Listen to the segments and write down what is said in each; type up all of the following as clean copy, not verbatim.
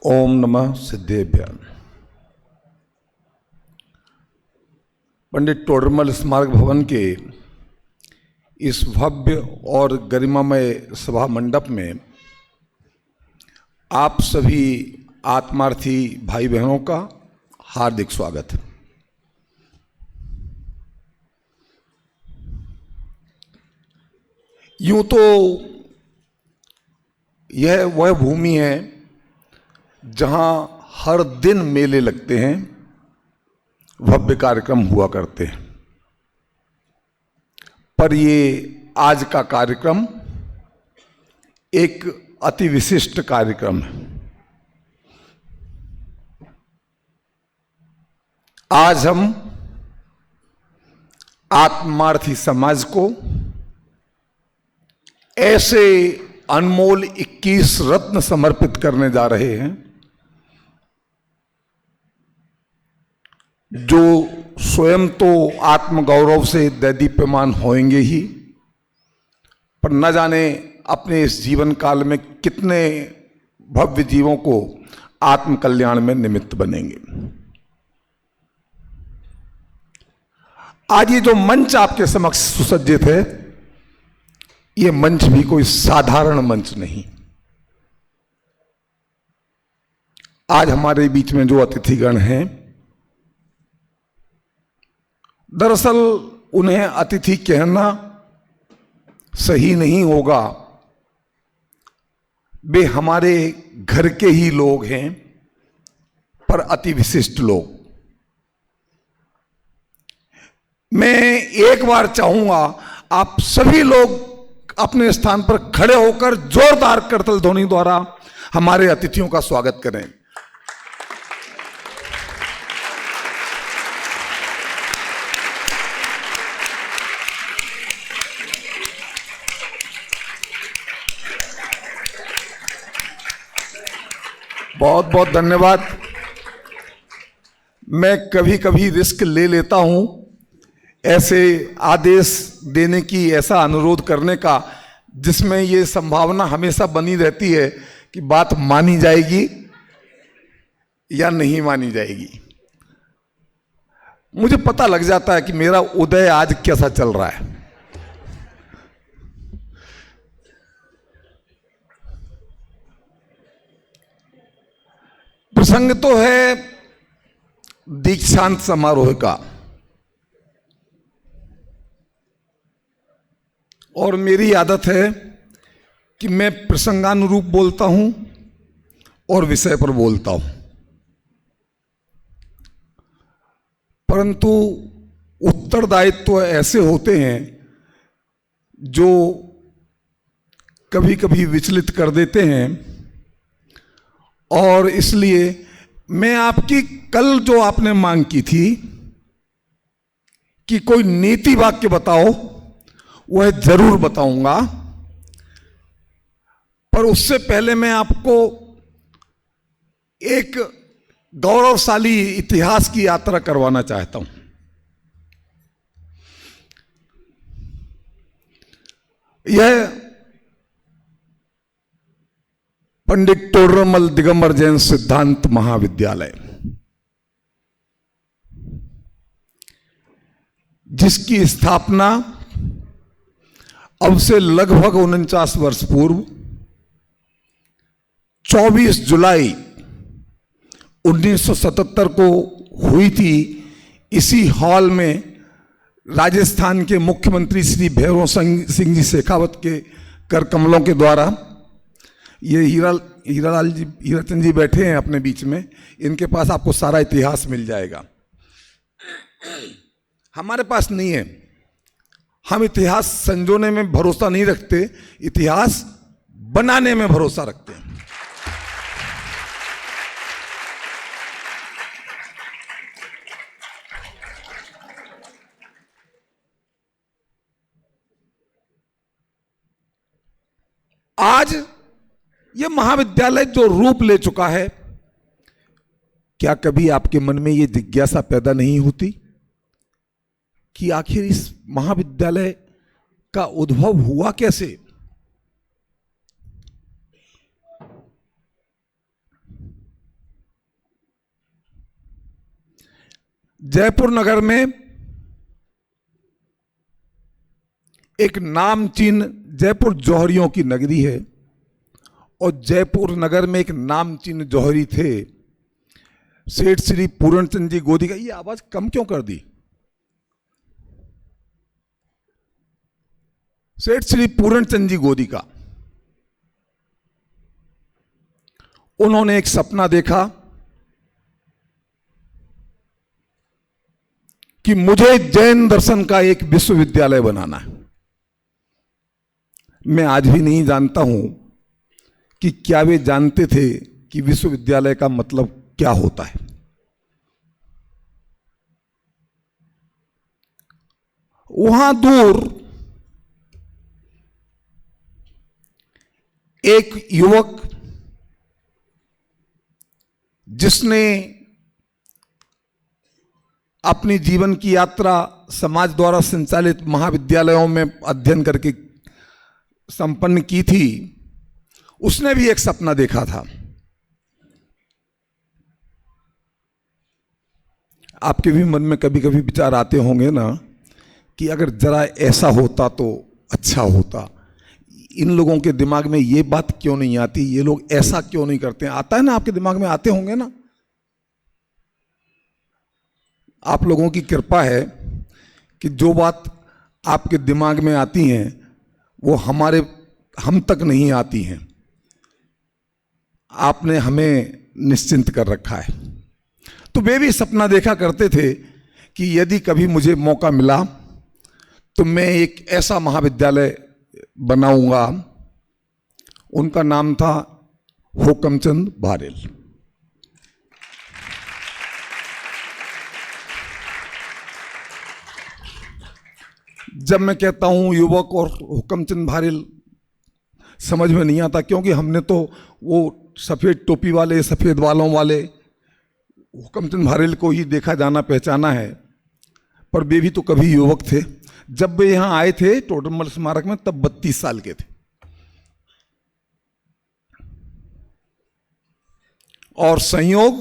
ओम नमः सिद्धेभ्याम। पंडित तोडरमल स्मारक भवन के इस भव्य और गरिमामय सभा मंडप में आप सभी आत्मार्थी भाई बहनों का हार्दिक स्वागत है। यूं तो यह वह भूमि है जहां हर दिन मेले लगते हैं, भव्य कार्यक्रम हुआ करते हैं, पर ये आज का कार्यक्रम एक अति विशिष्ट कार्यक्रम है। आज हम आत्मार्थी समाज को ऐसे अनमोल 21 रत्न समर्पित करने जा रहे हैं जो स्वयं तो आत्मगौरव से दैदीप्यमान होंगे ही, पर न जाने अपने इस जीवन काल में कितने भव्य जीवों को आत्म कल्याण में निमित्त बनेंगे। आज ये जो मंच आपके समक्ष सुसज्जित है, ये मंच भी कोई साधारण मंच नहीं। आज हमारे बीच में जो अतिथिगण हैं, दरअसल उन्हें अतिथि कहना सही नहीं होगा, वे हमारे घर के ही लोग हैं, पर अति विशिष्ट लोग। मैं एक बार चाहूंगा आप सभी लोग अपने स्थान पर खड़े होकर जोरदार करतल ध्वनि द्वारा हमारे अतिथियों का स्वागत करें। बहुत बहुत धन्यवाद। मैं कभी कभी रिस्क ले लेता हूं ऐसे आदेश देने की, ऐसा अनुरोध करने का जिसमें ये संभावना हमेशा बनी रहती है कि बात मानी जाएगी या नहीं मानी जाएगी। मुझे पता लग जाता है कि मेरा उदय आज कैसा चल रहा है। प्रसंग तो है दीक्षांत समारोह का, और मेरी आदत है कि मैं प्रसंगानुरूप बोलता हूं और विषय पर बोलता हूं, परंतु उत्तरदायित्व ऐसे होते हैं जो कभी कभी विचलित कर देते हैं, और इसलिए मैं आपकी कल जो आपने मांग की थी कि कोई नीति वाक्य बताओ, वह जरूर बताऊंगा, पर उससे पहले मैं आपको एक गौरवशाली इतिहास की यात्रा करवाना चाहता हूं। यह पंडित तोडरमल दिगंबर जैन सिद्धांत महाविद्यालय, जिसकी स्थापना अब से लगभग 49 वर्ष पूर्व 24 जुलाई 1977 को हुई थी। इसी हॉल में राजस्थान के मुख्यमंत्री श्री भैरव सिंह जी शेखावत के कर कमलों के द्वारा, ये हीराचंद जी बैठे हैं अपने बीच में, इनके पास आपको सारा इतिहास मिल जाएगा। हमारे पास नहीं है, हम इतिहास संजोने में भरोसा नहीं रखते, इतिहास बनाने में भरोसा रखते हैं। आज यह महाविद्यालय जो रूप ले चुका है, क्या कभी आपके मन में यह जिज्ञासा पैदा नहीं होती कि आखिर इस महाविद्यालय का उद्भव हुआ कैसे? जयपुर नगर में एक नामचीन, जयपुर जौहरियों की नगरी है, और जयपुर नगर में एक नामचीन जौहरी थे, सेठ श्री पूर्णचंद जी गोदी का। ये आवाज कम क्यों कर दी? सेठ श्री पूर्णचंद जी गोदी का। उन्होंने एक सपना देखा कि मुझे जैन दर्शन का एक विश्वविद्यालय बनाना है। मैं आज भी नहीं जानता हूं कि क्या वे जानते थे कि विश्वविद्यालय का मतलब क्या होता है। वहां दूर एक युवक, जिसने अपनी जीवन की यात्रा समाज द्वारा संचालित महाविद्यालयों में अध्ययन करके संपन्न की थी, उसने भी एक सपना देखा था। आपके भी मन में कभी कभी विचार आते होंगे ना कि अगर जरा ऐसा होता तो अच्छा होता। इन लोगों के दिमाग में ये बात क्यों नहीं आती, ये लोग ऐसा क्यों नहीं करते? आता है ना, आपके दिमाग में आते होंगे ना। आप लोगों की कृपा है कि जो बात आपके दिमाग में आती हैं वो हम तक नहीं आती हैं। आपने हमें निश्चिंत कर रखा है। तो वे भी सपना देखा करते थे कि यदि कभी मुझे मौका मिला तो मैं एक ऐसा महाविद्यालय बनाऊंगा। उनका नाम था हुकमचंद भारेल। जब मैं कहता हूं युवक और हुकमचंद भारेल, समझ में नहीं आता, क्योंकि हमने तो वो सफेद टोपी वाले, सफेद बालों वाले हुकमचंद भारेल को ही देखा जाना पहचाना है, पर वे भी तो कभी युवक थे। जब वे यहां आए थे टोडरमल स्मारक में, तब 32 साल के थे। और संयोग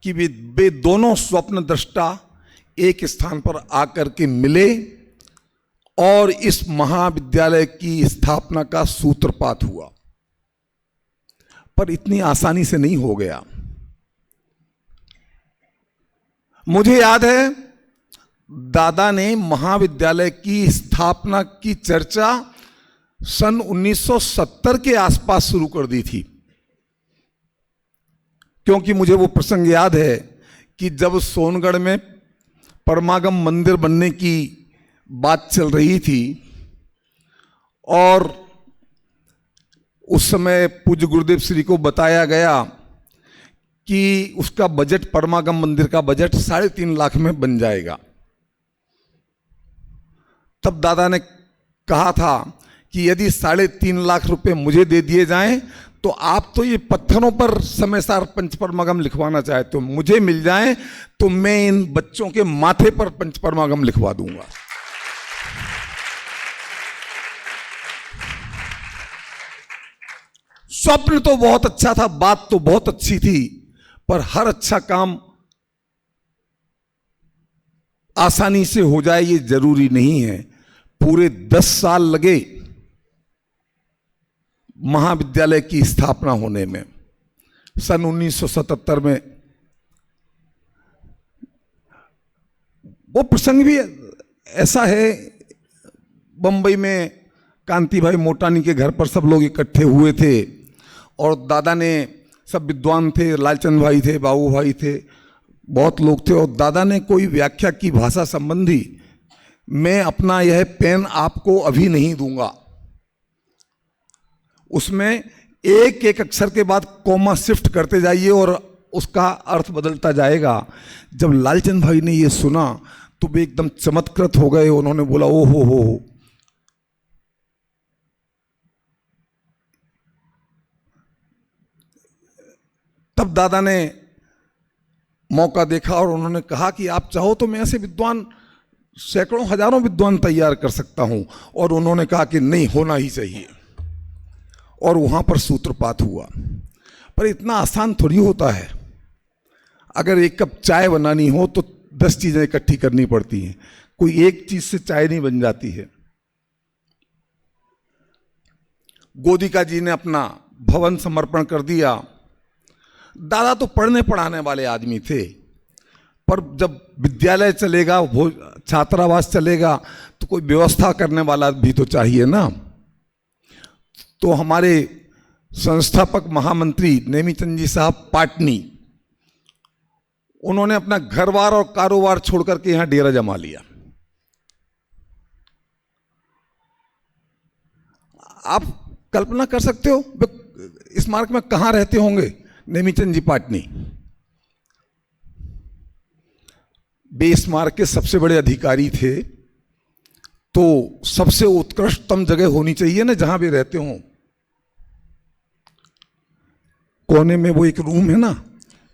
कि वे दोनों स्वप्न दृष्टा एक स्थान पर आकर के मिले और इस महाविद्यालय की स्थापना का सूत्रपात हुआ। पर इतनी आसानी से नहीं हो गया। मुझे याद है दादा ने महाविद्यालय की स्थापना की चर्चा सन 1970 के आसपास शुरू कर दी थी, क्योंकि मुझे वो प्रसंग याद है कि जब सोनगढ़ में परमागम मंदिर बनने की बात चल रही थी और उस समय पूज्य गुरुदेव श्री को बताया गया कि उसका बजट, परमागम मंदिर का बजट 3.5 लाख में बन जाएगा, तब दादा ने कहा था कि यदि 3.5 लाख रुपए मुझे दे दिए जाएं तो आप तो ये पत्थरों पर समय सार पंचपरमागम लिखवाना चाहते हो, मुझे मिल जाएं तो मैं इन बच्चों के माथे पर पंचपरमागम लिखवा दूंगा। स्वप्न तो बहुत अच्छा था, बात तो बहुत अच्छी थी, पर हर अच्छा काम आसानी से हो जाए ये जरूरी नहीं है। पूरे 10 साल लगे महाविद्यालय की स्थापना होने में। सन 1977 में वो प्रसंग भी ऐसा है, बंबई में कांति भाई मोटानी के घर पर सब लोग इकट्ठे हुए थे और दादा ने, सब विद्वान थे, लालचंद भाई थे, बाबू भाई थे, बहुत लोग थे, और दादा ने कोई व्याख्या की भाषा संबंधी, मैं अपना यह पेन आपको अभी नहीं दूंगा, उसमें एक एक अक्षर के बाद कॉमा शिफ्ट करते जाइए और उसका अर्थ बदलता जाएगा। जब लालचंद भाई ने यह सुना तो वे एकदम चमत्कृत हो गए। उन्होंने बोला, ओ हो। तब दादा ने मौका देखा और उन्होंने कहा कि आप चाहो तो मैं ऐसे विद्वान, सैकड़ों हजारों विद्वान तैयार कर सकता हूं। और उन्होंने कहा कि नहीं, होना ही चाहिए, और वहां पर सूत्रपात हुआ। पर इतना आसान थोड़ी होता है। अगर एक कप चाय बनानी हो तो 10 चीजें इकट्ठी करनी पड़ती हैं, कोई एक चीज से चाय नहीं बन जाती है। गोदिका जी ने अपना भवन समर्पण कर दिया। दादा तो पढ़ने पढ़ाने वाले आदमी थे, पर जब विद्यालय चलेगा, छात्रावास चलेगा, तो कोई व्यवस्था करने वाला भी तो चाहिए ना। तो हमारे संस्थापक महामंत्री नेमीचंद जी साहब पाटनी, उन्होंने अपना घरबार और कारोबार छोड़कर के यहां डेरा जमा लिया। आप कल्पना कर सकते हो स्मारक में कहां रहते होंगे नेमीचंद जी पाटनी। वे स्मारक के सबसे बड़े अधिकारी थे, तो सबसे उत्कृष्टतम जगह होनी चाहिए ना जहां भी रहते हो। कोने में वो एक रूम है ना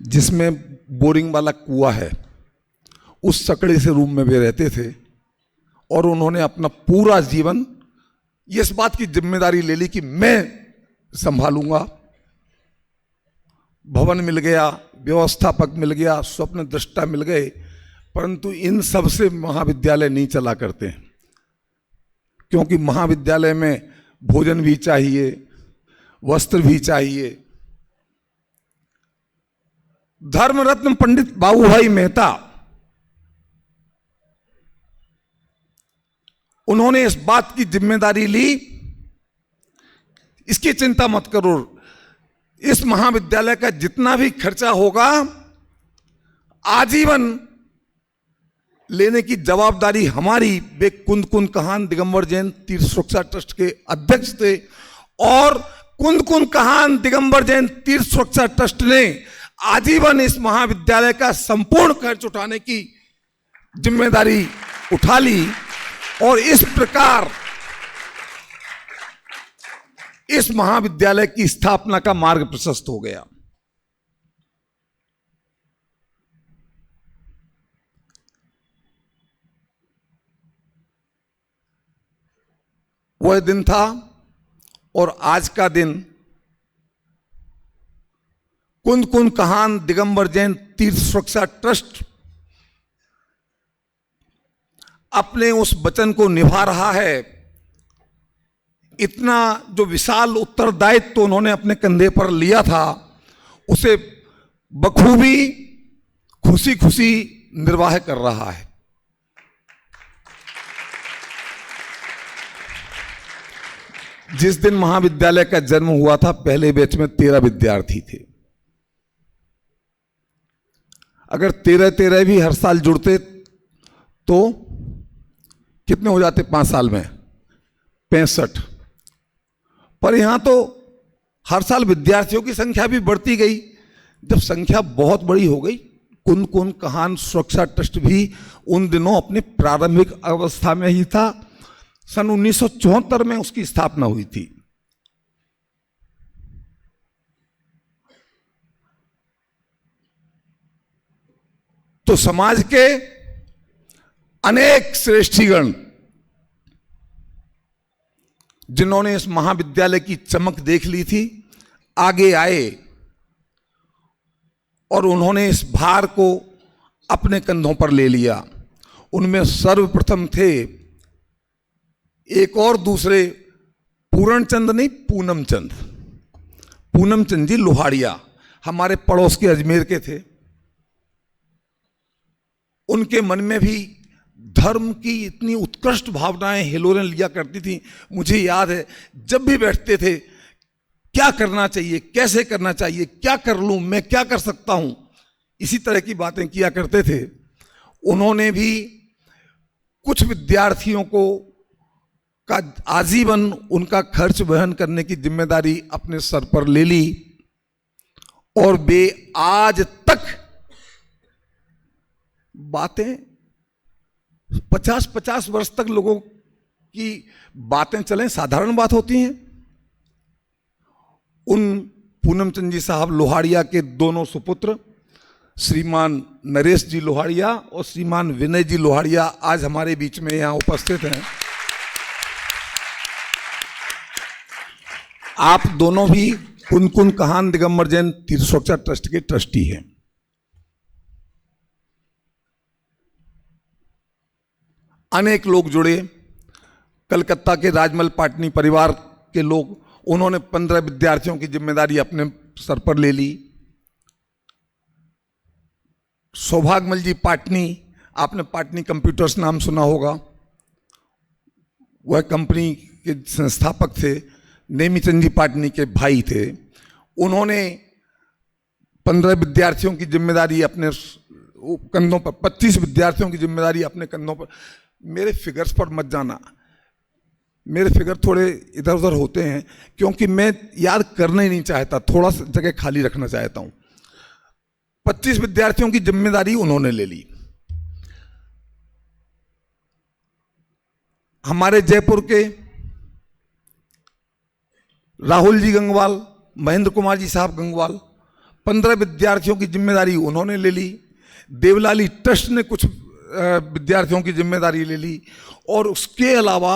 जिसमें बोरिंग वाला कुआं है, उस सकड़े से रूम में वे रहते थे। और उन्होंने अपना पूरा जीवन इस बात की जिम्मेदारी ले ली कि मैं संभालूंगा। भवन मिल गया, व्यवस्थापक मिल गया, स्वप्न दृष्टा मिल गए, परंतु इन सब से महाविद्यालय नहीं चला करते, क्योंकि महाविद्यालय में भोजन भी चाहिए, वस्त्र भी चाहिए। धर्मरत्न पंडित बाबूभाई मेहता, उन्होंने इस बात की जिम्मेदारी ली, इसकी चिंता मत करो, इस महाविद्यालय का जितना भी खर्चा होगा आजीवन लेने की जवाबदारी हमारी। वे कुंद कुंद कहान दिगंबर जैन तीर्थ सुरक्षा ट्रस्ट के अध्यक्ष थे, और कुंद कुंद कहान दिगंबर जैन तीर्थ सुरक्षा ट्रस्ट ने आजीवन इस महाविद्यालय का संपूर्ण खर्च उठाने की जिम्मेदारी उठा ली। और इस प्रकार इस महाविद्यालय की स्थापना का मार्ग प्रशस्त हो गया। वह दिन था और आज का दिन कुंद कुंद कहान दिगंबर जैन तीर्थ सुरक्षा ट्रस्ट अपने उस वचन को निभा रहा है। इतना जो विशाल उत्तरदायित्व तो उन्होंने अपने कंधे पर लिया था, उसे बखूबी खुशी खुशी निर्वाह कर रहा है। जिस दिन महाविद्यालय का जन्म हुआ था, पहले बैच में 13 विद्यार्थी थे। अगर 13 भी हर साल जुड़ते तो कितने हो जाते 5 साल में? 65। पर यहां तो हर साल विद्यार्थियों की संख्या भी बढ़ती गई। जब संख्या बहुत बड़ी हो गई, कुंद कुंद कहान सुरक्षा ट्रस्ट भी उन दिनों अपने प्रारंभिक अवस्था में ही था। सन 1974 में उसकी स्थापना हुई थी। तो समाज के अनेक श्रेष्ठीगण जिन्होंने इस महाविद्यालय की चमक देख ली थी, आगे आए और उन्होंने इस भार को अपने कंधों पर ले लिया। उनमें सर्वप्रथम थे एक और दूसरे, पूरणचंद नहीं, पूनमचंद। पूनमचंद जी लोहाड़िया, हमारे पड़ोस के अजमेर के थे। उनके मन में भी धर्म की इतनी उत्कृष्ट भावनाएं हिलोरें लिया करती थी। मुझे याद है, जब भी बैठते थे, क्या करना चाहिए, कैसे करना चाहिए, क्या कर लूं मैं, क्या कर सकता हूं, इसी तरह की बातें किया करते थे। उन्होंने भी कुछ विद्यार्थियों को का आजीवन उनका खर्च वहन करने की जिम्मेदारी अपने सर पर ले ली, और वे आज तक बातें 50-50 वर्ष तक लोगों की बातें चलें, साधारण बात होती हैं। उन पूनमचंद जी साहब लोहाड़िया के दोनों सुपुत्र श्रीमान नरेश जी लोहाड़िया और श्रीमान विनय जी लोहाड़िया आज हमारे बीच में यहां उपस्थित हैं। आप दोनों भी कुंद कुंद कहान दिगंबर जैन तीर्थ सुरक्षा ट्रस्ट के ट्रस्टी हैं। अनेक लोग जुड़े, कलकत्ता के राजमल पाटनी परिवार के लोग, उन्होंने 15 विद्यार्थियों की जिम्मेदारी अपने सर पर ले ली। सौभाग्यमल जी पाटनी, आपने पाटनी कंप्यूटर्स नाम सुना होगा, वह कंपनी के संस्थापक थे, नेमीचंद जी पाटनी के भाई थे। उन्होंने 15 विद्यार्थियों की जिम्मेदारी अपने कंधों पर, 25 विद्यार्थियों की जिम्मेदारी अपने कंधों पर। मेरे फिगर्स पर मत जाना, मेरे फिगर थोड़े इधर उधर होते हैं क्योंकि मैं याद करना ही नहीं चाहता, थोड़ा सा जगह खाली रखना चाहता हूं। 25 विद्यार्थियों की जिम्मेदारी उन्होंने ले ली। हमारे जयपुर के राहुल जी गंगवाल, महेंद्र कुमार जी साहब गंगवाल, 15 विद्यार्थियों की जिम्मेदारी उन्होंने ले ली। देवलाली ट्रस्ट ने कुछ विद्यार्थियों की जिम्मेदारी ले ली, और उसके अलावा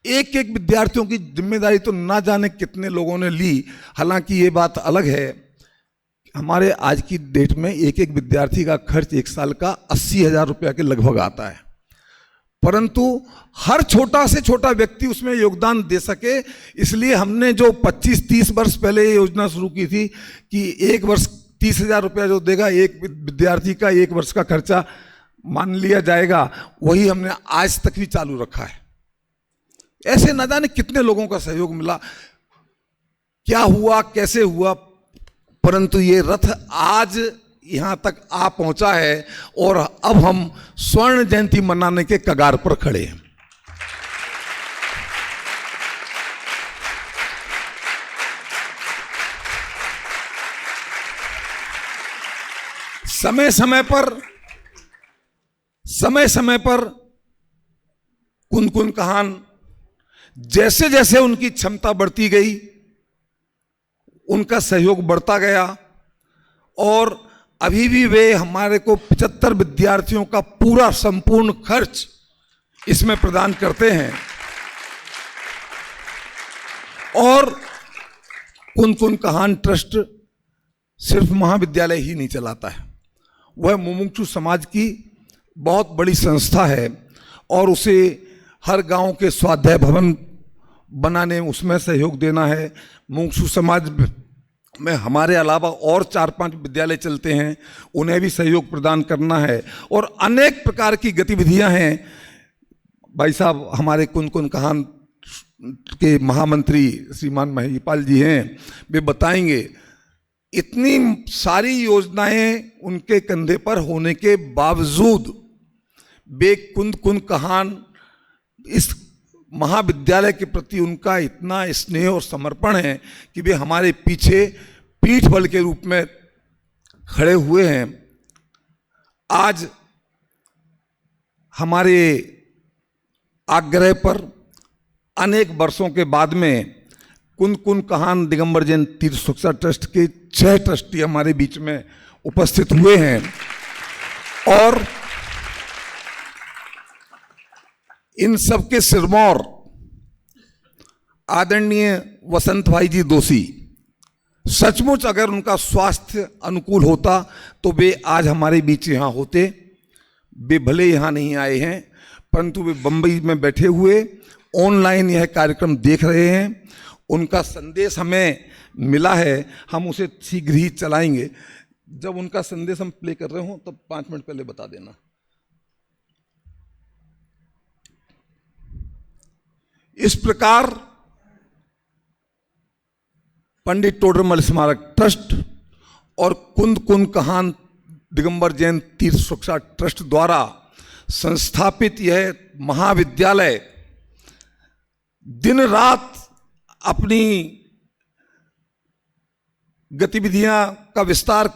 एक एक विद्यार्थियों की जिम्मेदारी तो ना जाने कितने लोगों ने ली। हालांकि ये बात अलग है, हमारे आज की डेट में एक एक विद्यार्थी का खर्च एक साल का 80,000 रुपया के लगभग आता है, परंतु हर छोटा से छोटा व्यक्ति उसमें योगदान दे सके, इसलिए हमने जो 25-30 वर्ष पहले ये योजना शुरू की थी कि एक वर्ष 30,000 रुपया जो देगा एक विद्यार्थी का, एक वर्ष का खर्चा मान लिया जाएगा, वही हमने आज तक भी चालू रखा है। ऐसे न जाने कितने लोगों का सहयोग मिला, क्या हुआ, कैसे हुआ, परंतु ये रथ आज यहां तक आ पहुंचा है और अब हम स्वर्ण जयंती मनाने के कगार पर खड़े हैं। समय समय पर कुन कहान, जैसे जैसे उनकी क्षमता बढ़ती गई, उनका सहयोग बढ़ता गया, और अभी भी वे हमारे को 75 विद्यार्थियों का पूरा संपूर्ण खर्च इसमें प्रदान करते हैं। और कुन कहान ट्रस्ट सिर्फ महाविद्यालय ही नहीं चलाता है, वह मुमुक्षु समाज की बहुत बड़ी संस्था है, और उसे हर गांव के स्वाध्याय भवन बनाने में उसमें सहयोग देना है। मुमुक्षु समाज में हमारे अलावा और 4-5 विद्यालय चलते हैं, उन्हें भी सहयोग प्रदान करना है, और अनेक प्रकार की गतिविधियां हैं। भाई साहब हमारे कुन कहान के महामंत्री श्रीमान महिपाल जी हैं, वे बताएंगे। इतनी सारी योजनाएं उनके कंधे पर होने के बावजूद वे कुन कहान, इस महाविद्यालय के प्रति उनका इतना स्नेह और समर्पण है कि वे हमारे पीछे पीठ बल के रूप में खड़े हुए हैं। आज हमारे आग्रह पर अनेक वर्षों के बाद में कुन कहान दिगंबर जैन तीर्थ सुरक्षा ट्रस्ट के 6 ट्रस्टी हमारे बीच में उपस्थित हुए हैं, और इन सबके सिरमौर आदरणीय वसंत भाई जी दोषी, सचमुच अगर उनका स्वास्थ्य अनुकूल होता तो वे आज हमारे बीच यहाँ होते। वे भले यहाँ नहीं आए हैं, परंतु वे बंबई में बैठे हुए ऑनलाइन यह कार्यक्रम देख रहे हैं। उनका संदेश हमें मिला है, हम उसे शीघ्र ही चलाएंगे। जब उनका संदेश हम प्ले कर रहे हो तब 5 मिनट पहले बता देना। इस प्रकार पंडित टोडरमल स्मारक ट्रस्ट और कुन कहान दिगंबर जैन तीर्थ सुरक्षा ट्रस्ट द्वारा संस्थापित यह महाविद्यालय दिन रात अपनी गतिविधियां का विस्तार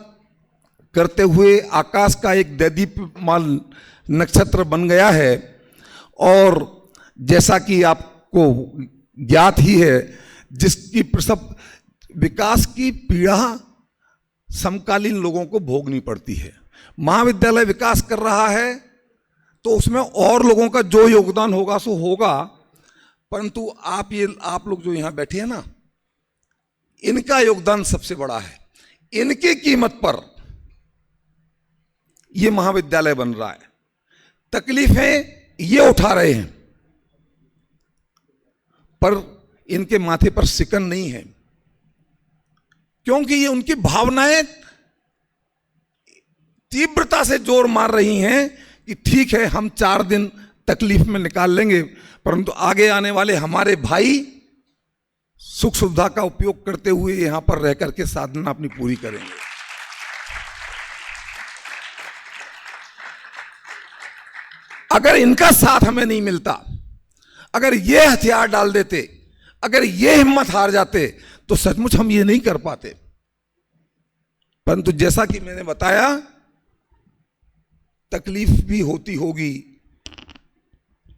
करते हुए आकाश का एक दैदीप्यमान नक्षत्र बन गया है। और जैसा कि आपको ज्ञात ही है, जिसकी प्रसव विकास की पीड़ा समकालीन लोगों को भोगनी पड़ती है। महाविद्यालय विकास कर रहा है तो उसमें और लोगों का जो योगदान होगा सो होगा, परंतु आप लोग जो यहां बैठे हैं ना, इनका योगदान सबसे बड़ा है। इनकी कीमत पर यह महाविद्यालय बन रहा है। तकलीफें ये उठा रहे हैं, पर इनके माथे पर सिकन नहीं है, क्योंकि ये उनकी भावनाएं तीव्रता से जोर मार रही हैं कि ठीक है, हम 4 दिन तकलीफ में निकाल लेंगे, परंतु आगे आने वाले हमारे भाई सुख सुविधा का उपयोग करते हुए यहां पर रह करके साधना अपनी पूरी करेंगे। अगर इनका साथ हमें नहीं मिलता, अगर ये हथियार डाल देते, अगर ये हिम्मत हार जाते, तो सचमुच हम ये नहीं कर पाते। परंतु जैसा कि मैंने बताया, तकलीफ भी होती होगी,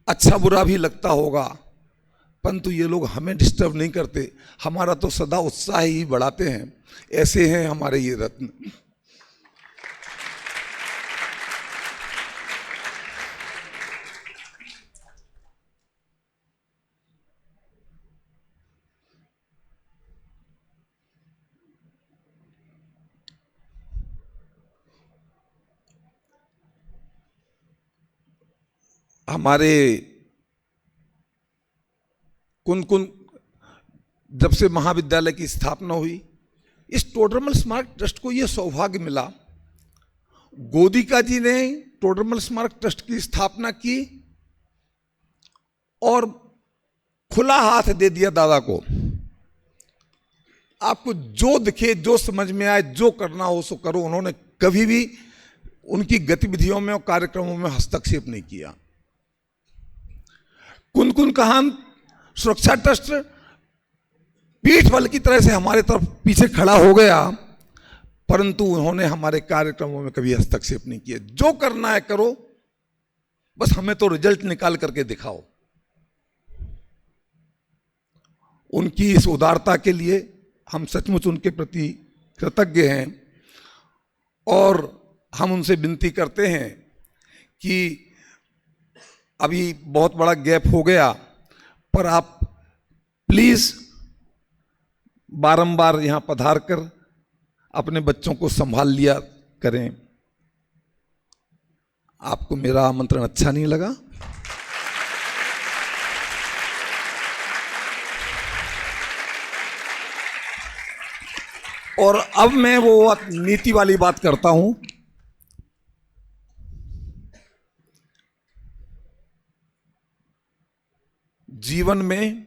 अच्छा बुरा भी लगता होगा, परंतु ये लोग हमें डिस्टर्ब नहीं करते, हमारा तो सदा उत्साह ही बढ़ाते हैं। ऐसे हैं हमारे ये रत्न। हमारे कुन जब से महाविद्यालय की स्थापना हुई, इस टोडरमल स्मारक ट्रस्ट को यह सौभाग्य मिला, गोदिका जी ने टोडरमल स्मारक ट्रस्ट की स्थापना की और खुला हाथ दे दिया दादा को। आपको जो दिखे, जो समझ में आए, जो करना हो सो करो। उन्होंने कभी भी उनकी गतिविधियों में और कार्यक्रमों में हस्तक्षेप नहीं किया। कुन कहान सुरक्षा ट्रस्ट पीठ बल की तरह से हमारे तरफ पीछे खड़ा हो गया, परंतु उन्होंने हमारे कार्यक्रमों में कभी हस्तक्षेप नहीं किया। जो करना है करो, बस हमें तो रिजल्ट निकाल करके दिखाओ। उनकी इस उदारता के लिए हम सचमुच उनके प्रति कृतज्ञ हैं और हम उनसे विनती करते हैं कि अभी बहुत बड़ा गैप हो गया, पर आप प्लीज बारंबार यहां पधार कर अपने बच्चों को संभाल लिया करें। आपको मेरा आमंत्रण अच्छा नहीं लगा? और अब मैं वो नीति वाली बात करता हूं। जीवन में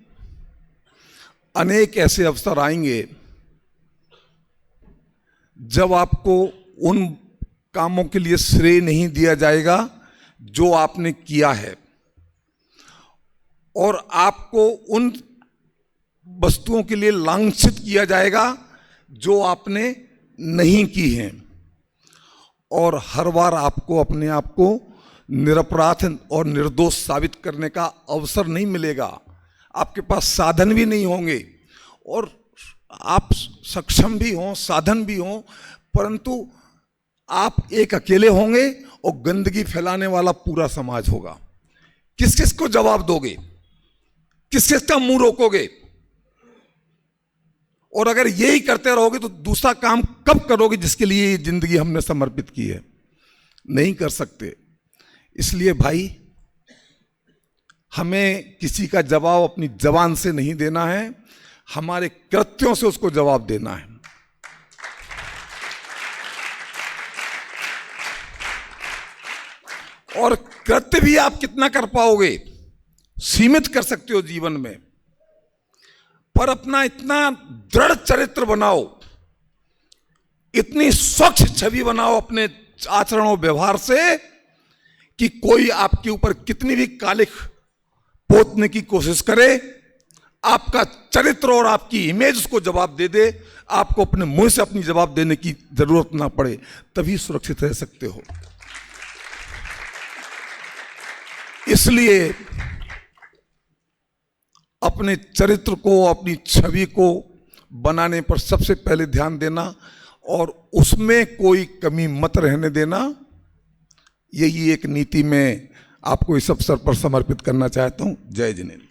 अनेक ऐसे अवसर आएंगे जब आपको उन कामों के लिए श्रेय नहीं दिया जाएगा जो आपने किया है, और आपको उन वस्तुओं के लिए लांछित किया जाएगा जो आपने नहीं की हैं, और हर बार आपको अपने आप को निरपराध और निर्दोष साबित करने का अवसर नहीं मिलेगा। आपके पास साधन भी नहीं होंगे, और आप सक्षम भी हों, साधन भी हों, परंतु आप एक अकेले होंगे और गंदगी फैलाने वाला पूरा समाज होगा। किस किस को जवाब दोगे? किस किस का मुंह रोकोगे? और अगर यही करते रहोगे तो दूसरा काम कब करोगे जिसके लिए जिंदगी हमने समर्पित की है? नहीं कर सकते। इसलिए भाई, हमें किसी का जवाब अपनी जबान से नहीं देना है, हमारे कृत्यों से उसको जवाब देना है। और कृत्य भी आप कितना कर पाओगे, सीमित कर सकते हो जीवन में, पर अपना इतना दृढ़ चरित्र बनाओ, इतनी स्वच्छ छवि बनाओ अपने आचरण और व्यवहार से कि कोई आपके ऊपर कितनी भी कालिख पोतने की कोशिश करे, आपका चरित्र और आपकी इमेज उसको जवाब दे दे, आपको अपने मुंह से अपनी जवाब देने की जरूरत ना पड़े, तभी सुरक्षित रह सकते हो। इसलिए अपने चरित्र को, अपनी छवि को बनाने पर सबसे पहले ध्यान देना और उसमें कोई कमी मत रहने देना, यही एक नीति में आपको इस अवसर पर समर्पित करना चाहता हूं। जय जिनेन्द्र।